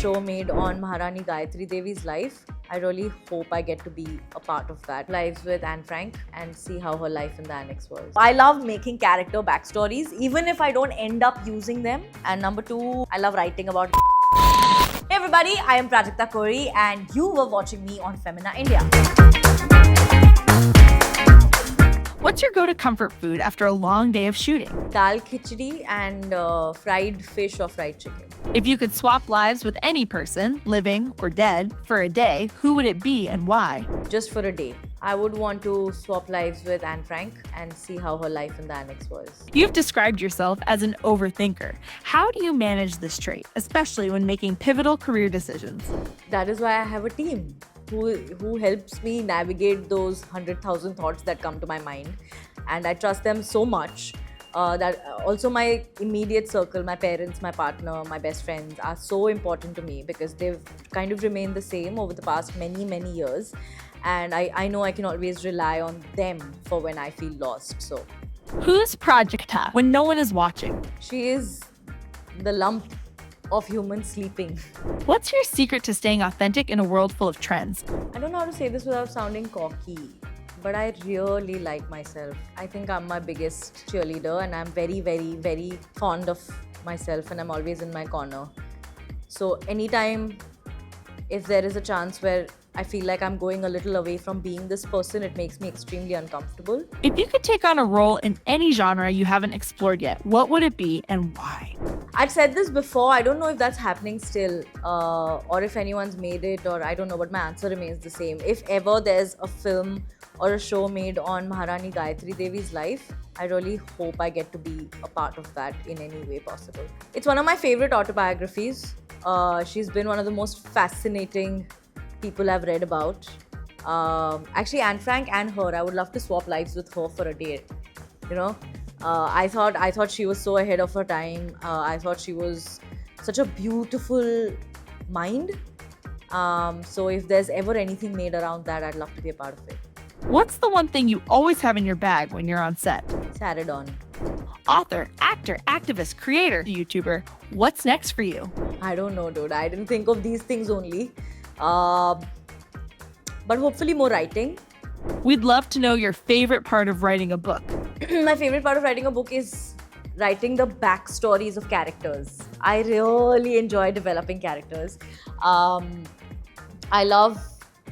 show made on Maharani Gayatri Devi's life. I really hope I get to be a part of that. Lives with Anne Frank and see how her life in the annex was. I love making character backstories, even if I don't end up using them. And number two, I love writing about. Hey everybody, I am Prajakta Kori and you were watching me on Femina India. What's your go-to comfort food after a long day of shooting? Dal khichdi and fried fish or fried chicken. If you could swap lives with any person, living or dead, for a day, who would it be and why? Just for a day. I would want to swap lives with Anne Frank and see how her life in the annex was. You've described yourself as an overthinker. How do you manage this trait, especially when making pivotal career decisions? That is why I have a team who helps me navigate those 100,000 thoughts that come to my mind. And I trust them so much. That also my immediate circle, my parents, my partner, my best friends are so important to me because they've kind of remained the same over the past many years. And I know I can always rely on them for when I feel lost. So, who's Prajakta when no one is watching? She is the lump of human sleeping. What's your secret to staying authentic in a world full of trends? I don't know how to say this without sounding cocky, but I really like myself. I think I'm my biggest cheerleader and I'm very fond of myself and I'm always in my corner. So anytime if there is a chance where I feel like I'm going a little away from being this person, it makes me extremely uncomfortable. If you could take on a role in any genre you haven't explored yet, what would it be and why? I've said this before, I don't know if that's happening still or if anyone's made it or I don't know, but my answer remains the same. If ever there's a film or a show made on Maharani Gayatri Devi's life, I really hope I get to be a part of that in any way possible. It's one of my favorite autobiographies. She's been one of the most fascinating people I've read about. Actually, Anne Frank and her, I would love to swap lives with her for a day. You know, I thought she was so ahead of her time. I thought she was such a beautiful mind. So if there's ever anything made around that, I'd love to be a part of it. What's the one thing you always have in your bag when you're on set? Saradon. Author, actor, activist, creator, YouTuber. What's next for you? I don't know, dude. I didn't think of these things only. But hopefully more writing. We'd love to know your favorite part of writing a book. My favorite part of writing a book is writing the backstories of characters. I really enjoy developing characters. I love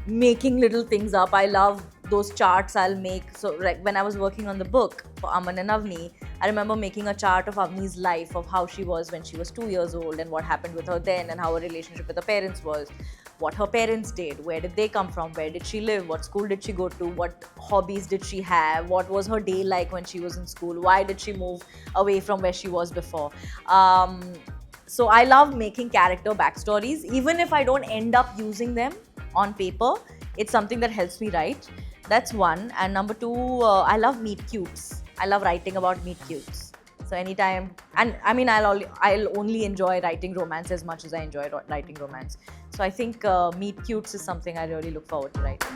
making little things up. I love those charts I'll make. So like when I was working on the book for Aman and Avni, I remember making a chart of Avni's life, of how she was when she was 2 years old and what happened with her then and how her relationship with her parents was, what her parents did, where did they come from, where did she live, what school did she go to, what hobbies did she have, what was her day like when she was in school, why did she move away from where she was before. So I love making character backstories, even if I don't end up using them on paper. It's something that helps me write. That's one. And number two, I love meet cutes. I love writing about meet cutes. So anytime, and I mean, I'll only enjoy writing romance as much as I enjoy writing romance. So I think meet cutes is something I really look forward to writing.